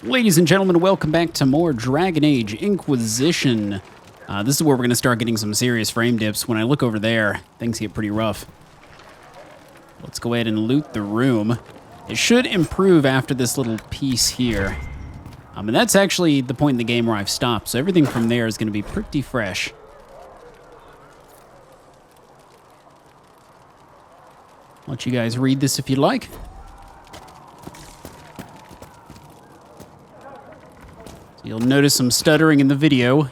Ladies and gentlemen, welcome back to more Dragon Age Inquisition. This is where we're going to start getting some serious frame dips. When I look over there, things get pretty rough. Let's go ahead and loot the room. It should improve after this little piece here. And that's actually the point in the game where I've stopped, so everything from there is going to be pretty fresh. I'll let you guys read this if you'd like. You'll notice some stuttering in the video.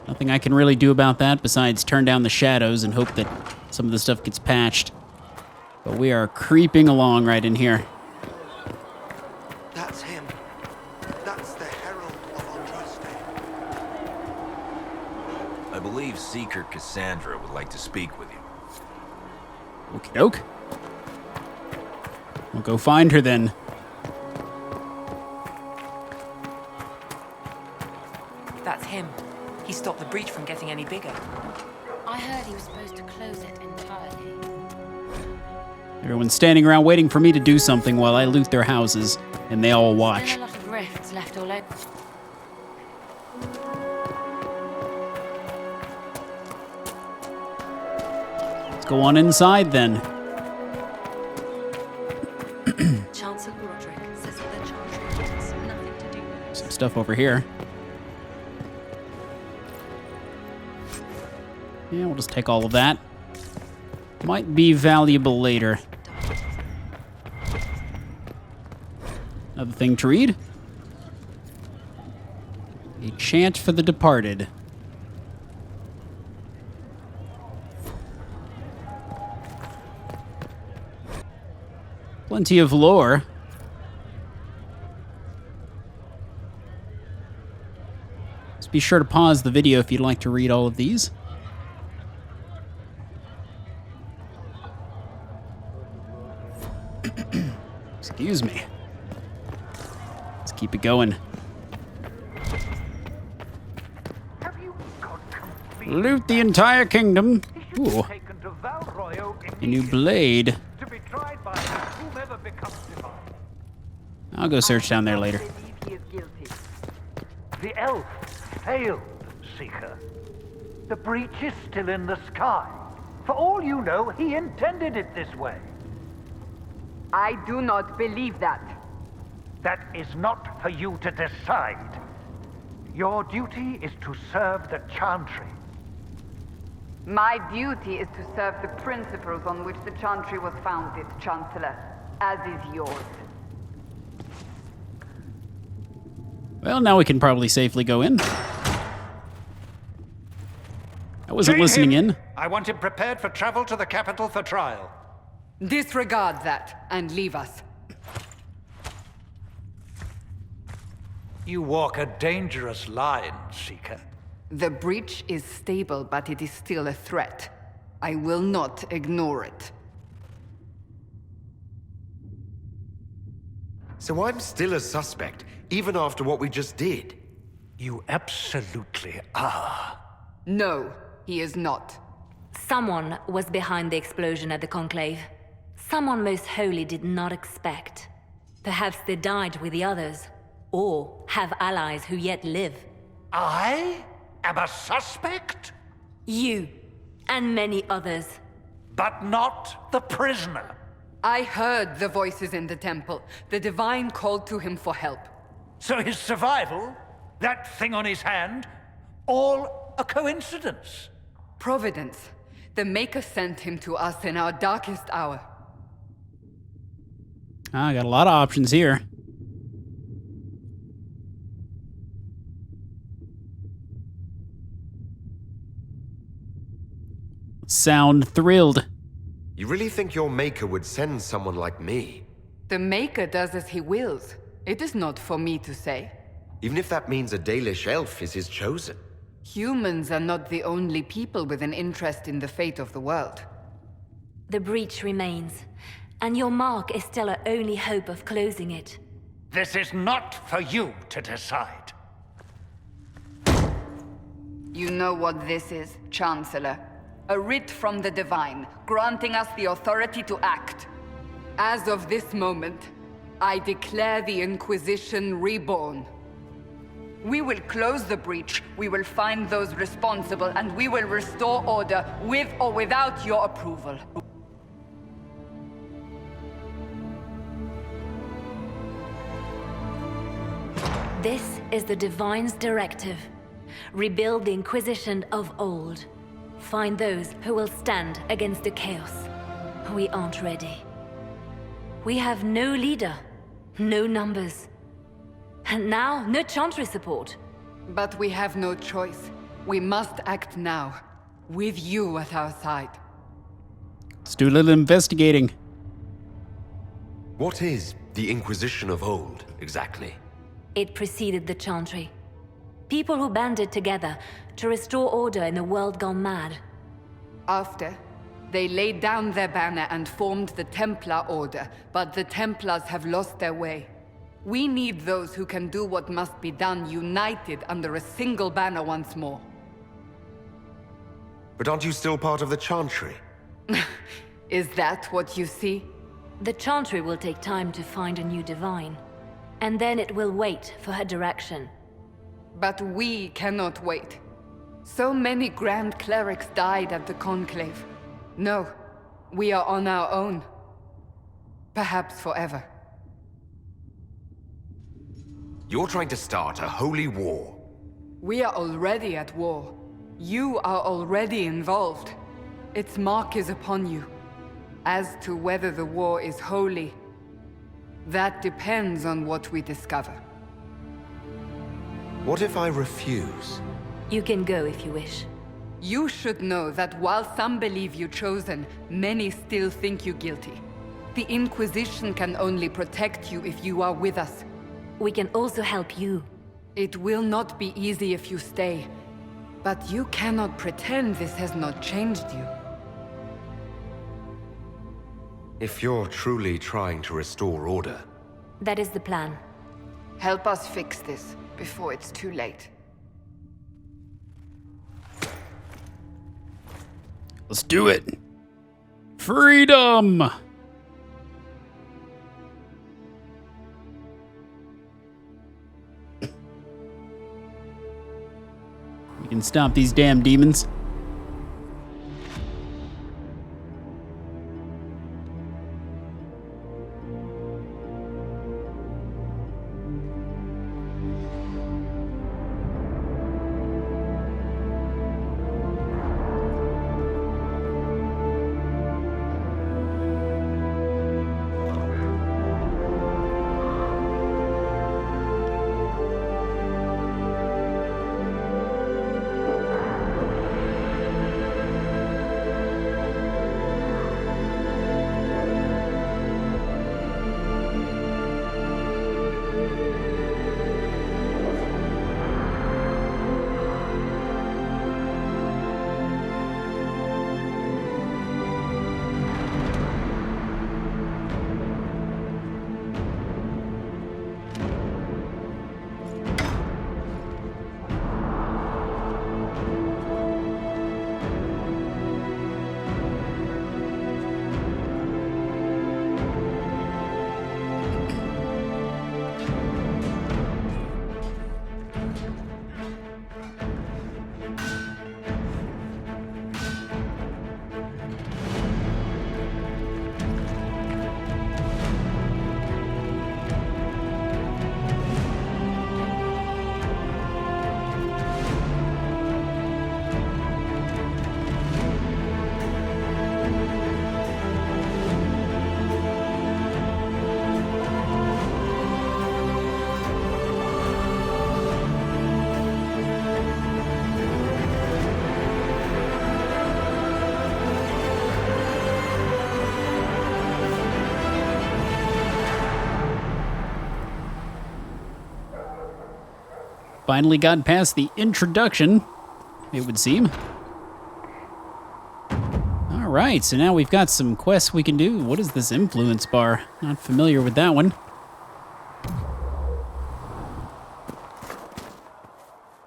Nothing I can really do about that besides turn down the shadows and hope that some of the stuff gets patched. But we are creeping along right in here. That's him. That's the Herald of Andraste. I believe Seeker Cassandra would like to speak with you. Okie doke. We'll go find her then. That's him. He stopped the breach from getting any bigger. I heard he was supposed to close it entirely. Everyone's standing around waiting for me to do something while I loot their houses, and they all watch. Still a lot of rifts left all over. Let's go on inside then. Chancellor Broderick says that the Chantry wants nothing to do with it. Some stuff over here. Yeah, we'll just take all of that. Might be valuable later. Another thing to read. A chant for the departed. Plenty of lore. Just be sure to pause the video if you'd like to read all of these. Excuse me. Let's keep it going. Loot the entire kingdom. Ooh. A new blade. I'll go search down there later. The elf failed, Seeker. The breach is still in the sky. For all you know, he intended it this way. I do not believe that. That is not for you to decide. Your duty is to serve the Chantry. My duty is to serve the principles on which the Chantry was founded, Chancellor, as is yours. Well, now we can probably safely go in. I wasn't listening in. I want him prepared for travel to the capital for trial. Disregard that and leave us. You walk a dangerous line, Seeker. The breach is stable, but it is still a threat. I will not ignore it. So I'm still a suspect, even after what we just did. You absolutely are. No, he is not. Someone was behind the explosion at the Conclave. Someone most holy did not expect. Perhaps they died with the others, or have allies who yet live. I am a suspect? You, and many others. But not the prisoner. I heard the voices in the temple. The Divine called to him for help. So his survival, that thing on his hand, all a coincidence. Providence. The Maker sent him to us in our darkest hour. I got a lot of options here. Sound thrilled. You really think your Maker would send someone like me? The Maker does as he wills. It is not for me to say. Even if that means a Dalish elf is his chosen. Humans are not the only people with an interest in the fate of the world. The breach remains, and your mark is still our only hope of closing it. This is not for you to decide. You know what this is, Chancellor. A writ from the Divine, granting us the authority to act. As of this moment, I declare the Inquisition reborn. We will close the breach, we will find those responsible, and we will restore order with or without your approval. This is the Divine's directive. Rebuild the Inquisition of old. Find those who will stand against the chaos. We aren't ready. We have no leader, no numbers. And now, no Chantry support. But we have no choice. We must act now, with you at our side. Let's do a little investigating. What is the Inquisition of old, exactly? It preceded the Chantry. People who banded together to restore order in a world gone mad. After, they laid down their banner and formed the Templar Order, but the Templars have lost their way. We need those who can do what must be done, united under a single banner once more. But aren't you still part of the Chantry? Is that what you see? The Chantry will take time to find a new Divine. And then it will wait for her direction. But we cannot wait. So many Grand Clerics died at the Conclave. No, we are on our own. Perhaps forever. You're trying to start a holy war. We are already at war. You are already involved. Its mark is upon you. As to whether the war is holy, that depends on what we discover. What if I refuse? You can go if you wish. You should know that while some believe you chosen, many still think you guilty. The Inquisition can only protect you if you are with us. We can also help you. It will not be easy if you stay, but you cannot pretend this has not changed you. If you're truly trying to restore order, That is the plan. Help us fix this before it's too late. Let's do it. Freedom! We can stop these damn demons. Finally got past the introduction, it would seem. All right, so now we've got some quests we can do. What is this influence bar? Not familiar with that one.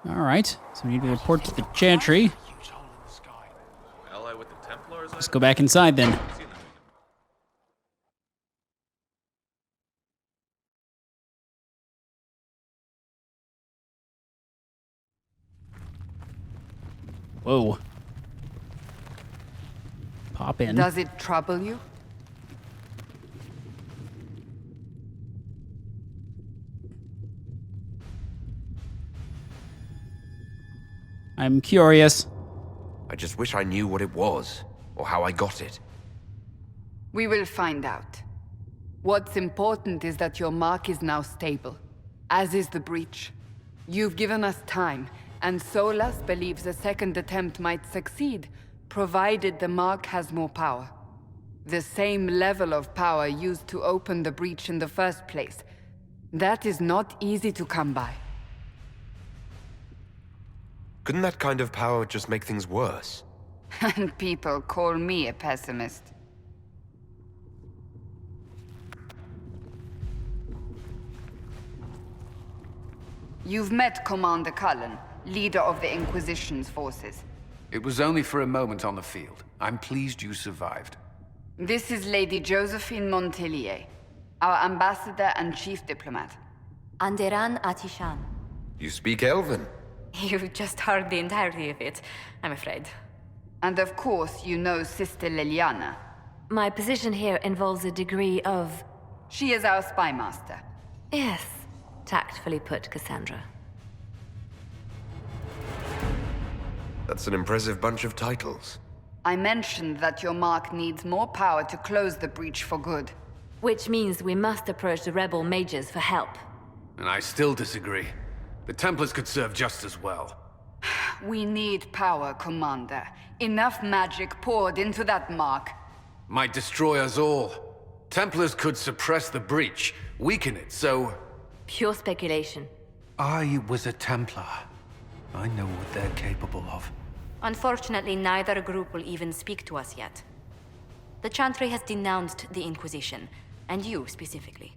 All right, so we need to report to the Chantry. Ally with the Templars? Let's go back inside then. Whoa. Pop in. Does it trouble you? I'm curious. I just wish I knew what it was, or how I got it. We will find out. What's important is that your mark is now stable, as is the breach. You've given us time, and Solas believes a second attempt might succeed, provided the mark has more power. The same level of power used to open the breach in the first place. That is not easy to come by. Couldn't that kind of power just make things worse? And people call me a pessimist. You've met Commander Cullen, leader of the Inquisition's forces. It was only for a moment on the field. I'm pleased you survived. This is Lady Josephine Montelier, our ambassador and chief diplomat. Anderan Atishan. You speak Elven? You've just heard the entirety of it, I'm afraid. And of course, you know Sister Liliana. My position here involves a degree of... She is our spy master. Yes, tactfully put, Cassandra. That's an impressive bunch of titles. I mentioned that your mark needs more power to close the breach for good. Which means we must approach the rebel mages for help. And I still disagree. The Templars could serve just as well. We need power, Commander. Enough magic poured into that mark. Might destroy us all. Templars could suppress the breach, weaken it, so... Pure speculation. I was a Templar. I know what they're capable of. Unfortunately, neither group will even speak to us yet. The Chantry has denounced the Inquisition, and you specifically.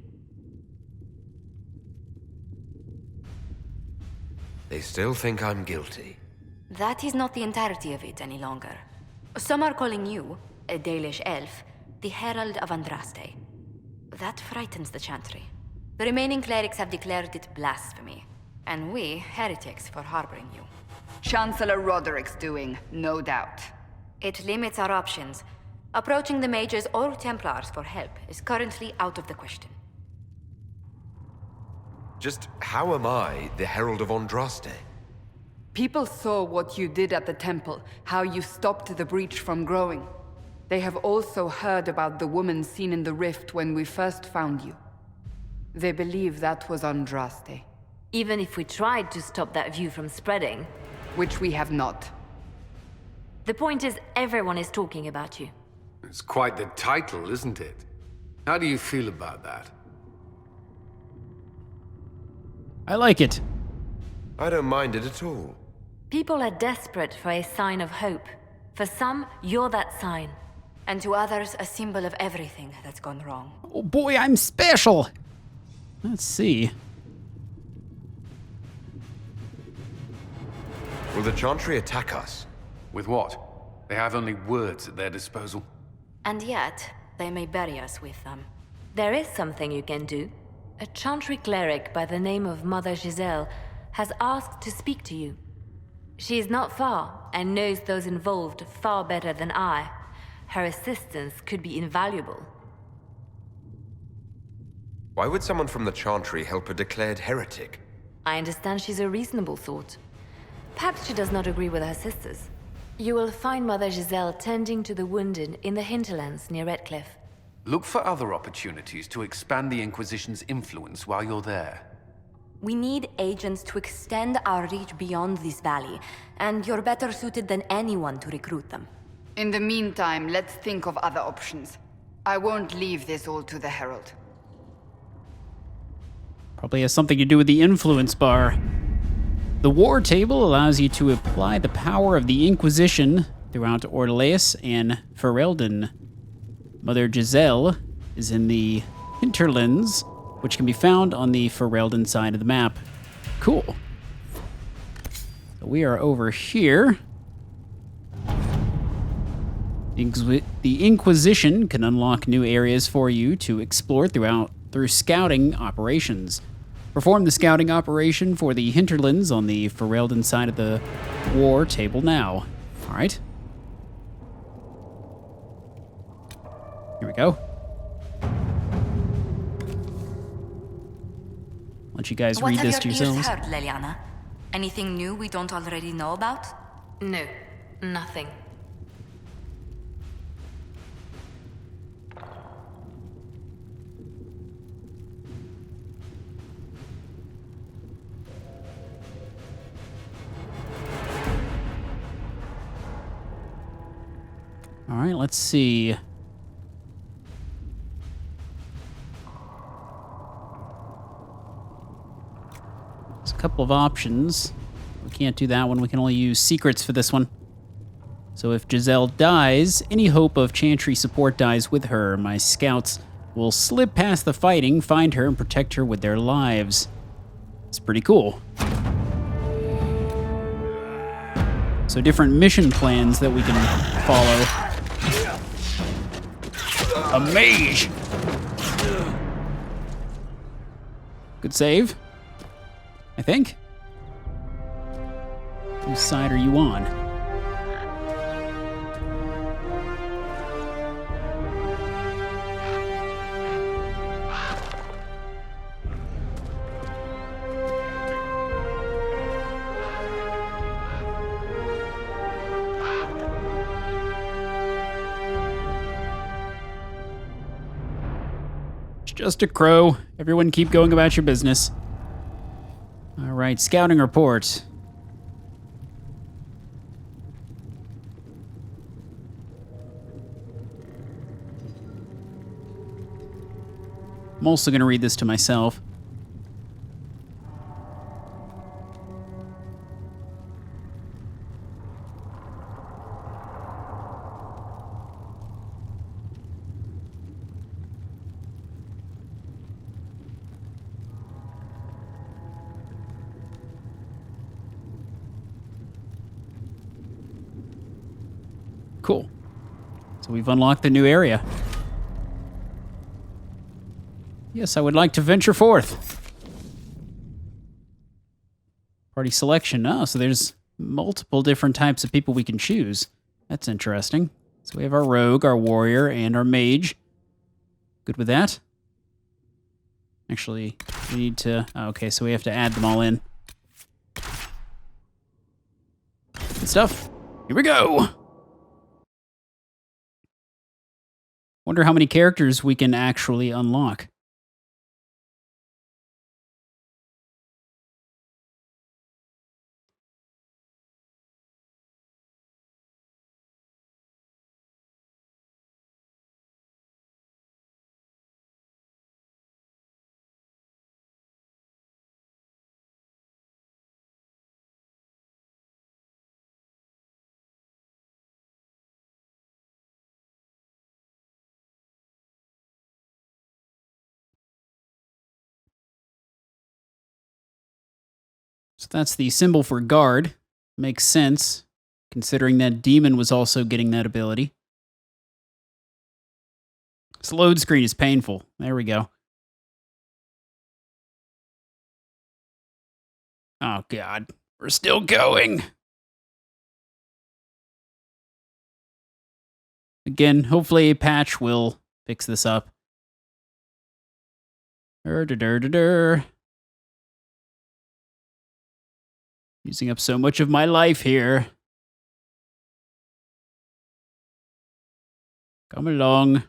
They still think I'm guilty. That is not the entirety of it any longer. Some are calling you, a Dalish elf, the Herald of Andraste. That frightens the Chantry. The remaining clerics have declared it blasphemy, and we, heretics, for harboring you. Chancellor Roderick's doing, no doubt. It limits our options. Approaching the mages or Templars for help is currently out of the question. Just how am I the Herald of Andraste? People saw what you did at the temple, how you stopped the breach from growing. They have also heard about the woman seen in the rift when we first found you. They believe that was Andraste. Even if we tried to stop that view from spreading... Which we have not. The point is, everyone is talking about you. It's quite the title, isn't it? How do you feel about that? I like it. I don't mind it at all. People are desperate for a sign of hope. For some, you're that sign. And to others, a symbol of everything that's gone wrong. Oh boy, I'm special. Let's see. Will the Chantry attack us? With what? They have only words at their disposal. And yet, they may bury us with them. There is something you can do. A Chantry cleric by the name of Mother Giselle has asked to speak to you. She is not far and knows those involved far better than I. Her assistance could be invaluable. Why would someone from the Chantry help a declared heretic? I understand she's a reasonable sort. Perhaps she does not agree with her sisters. You will find Mother Giselle tending to the wounded in the hinterlands near Redcliffe. Look for other opportunities to expand the Inquisition's influence while you're there. We need agents to extend our reach beyond this valley, and you're better suited than anyone to recruit them. In the meantime, let's think of other options. I won't leave this all to the Herald. Probably has something to do with the influence bar. The war table allows you to apply the power of the Inquisition throughout Orleans and Ferelden. Mother Giselle is in the hinterlands, which can be found on the Ferelden side of the map. Cool. So we are over here. The Inquisition can unlock new areas for you to explore through scouting operations. Perform the scouting operation for the hinterlands on the Ferelden side of the war table now. All right. Here we go. Let you guys read this to yourselves. What have your ears heard, Leliana? Anything new we don't already know about? No, nothing. All right, let's see. There's a couple of options. We can't do that one. We can only use secrets for this one. So if Giselle dies, any hope of Chantry support dies with her. My scouts will slip past the fighting, find her, and protect her with their lives. It's pretty cool. So different mission plans that we can follow. A mage! Good save, I think. Whose side are you on? Just a crow. Everyone keep going about your business. All right, scouting report. I'm also going to read this to myself. Cool. So we've unlocked the new area. Yes, I would like to venture forth. Party selection. Oh, so there's multiple different types of people we can choose. That's interesting. So we have our rogue, our warrior, and our mage. Good with that? Actually, we need to... Okay, so we have to add them all in. Good stuff. Here we go! Wonder how many characters we can actually unlock. So that's the symbol for guard. Makes sense, considering that demon was also getting that ability. This load screen is painful. There we go. Oh, God. We're still going. Again, hopefully a patch will fix this up. Using up so much of my life here. Come along.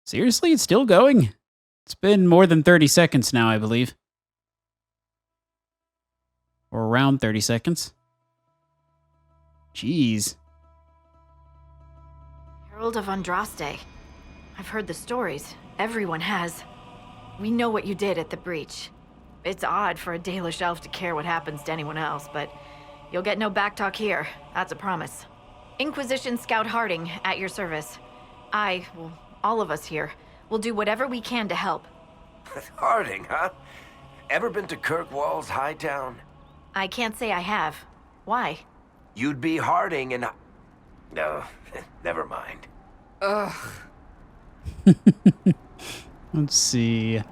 Seriously, it's still going? It's been more than 30 seconds now, I believe. Or around 30 seconds. Jeez. Herald of Andraste. I've heard the stories. Everyone has. We know what you did at the breach. It's odd for a Dalish elf to care what happens to anyone else, but you'll get no backtalk here. That's a promise. Inquisition Scout Harding, at your service. Well, all of us here, will do whatever we can to help. Harding, huh? Ever been to Kirkwall's Hightown? I can't say I have. Why? You'd be Harding and... No, never mind. Ugh. Let's see.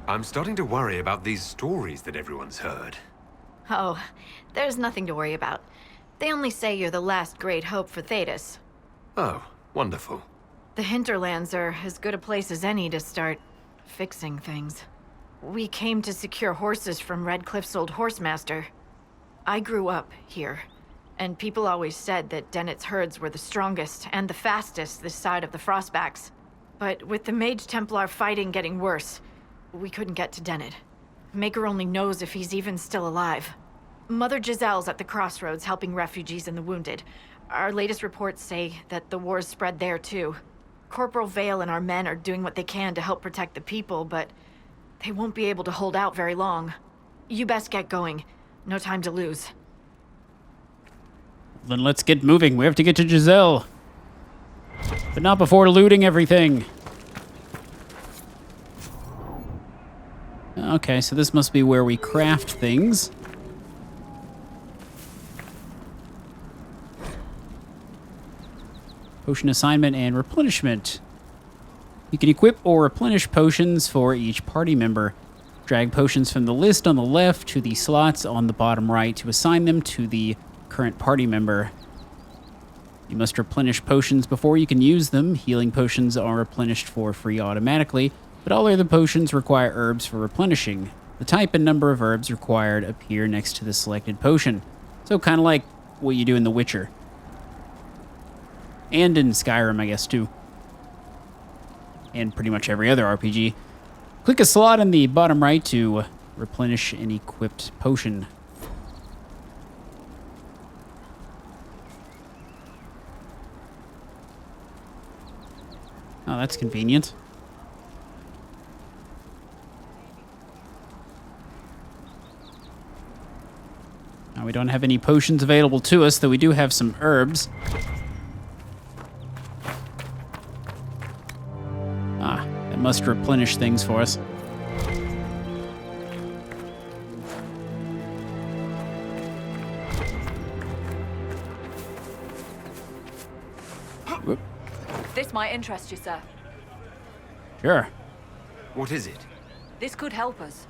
I'm starting to worry about these stories that everyone's heard. Oh, there's nothing to worry about. They only say you're the last great hope for Thetis. Oh, wonderful. The hinterlands are as good a place as any to start fixing things. We came to secure horses from Redcliffe's old horsemaster. I grew up here, and people always said that Dennett's herds were the strongest and the fastest this side of the Frostbacks. But with the Mage Templar fighting getting worse, we couldn't get to Dennett. Maker only knows if he's even still alive. Mother Giselle's at the crossroads helping refugees and the wounded. Our latest reports say that the war's spread there too. Corporal Vale and our men are doing what they can to help protect the people, but they won't be able to hold out very long. You best get going. No time to lose. Then let's get moving. We have to get to Giselle. But not before looting everything. Okay, so this must be where we craft things. Potion assignment and replenishment. You can equip or replenish potions for each party member. Drag potions from the list on the left to the slots on the bottom right to assign them to the current party member. You must replenish potions before you can use them. Healing potions are replenished for free automatically, but all other potions require herbs for replenishing. The type and number of herbs required appear next to the selected potion. So kind of like what you do in The Witcher. And in Skyrim, I guess, too. And pretty much every other RPG. Click a slot in the bottom right to replenish an equipped potion. Oh, that's convenient. Now, we don't have any potions available to us, though we do have some herbs. Ah, that must replenish things for us. Whoop. This might interest you, sir. Sure. What is it? This could help us.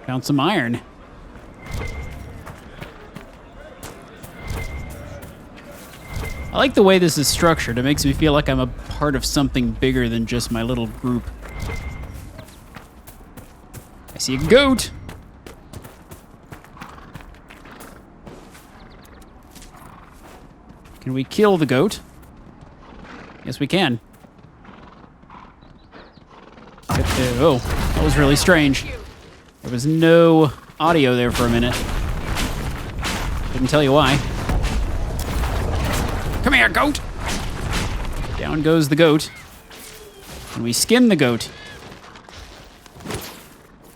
Found some iron. I like the way this is structured. It makes me feel like I'm a part of something bigger than just my little group. I see a goat. Can we kill the goat? Yes, we can. Oh, that was really strange. There was no audio there for a minute. Couldn't tell you why. Come here, goat! Down goes the goat. Can we skin the goat?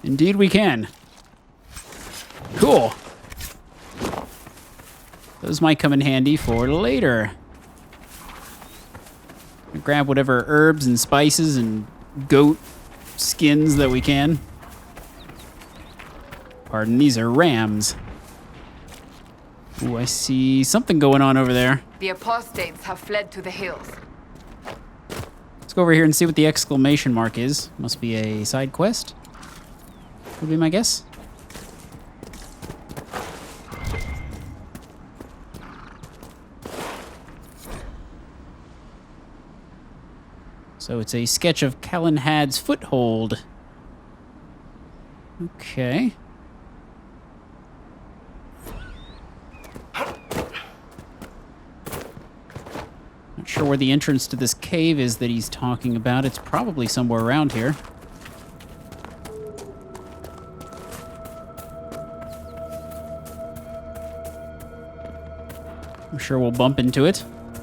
Indeed we can. Cool. Those might come in handy for later. Grab whatever herbs and spices and goat skins that we can. Pardon, these are rams. Ooh, I see something going on over there. The apostates have fled to the hills. Let's go over here and see what the exclamation mark is. Must be a side quest. Would be my guess. So it's a sketch of Calenhad's foothold. Okay. Not sure where the entrance to this cave is that he's talking about. It's probably somewhere around here. I'm sure we'll bump into it.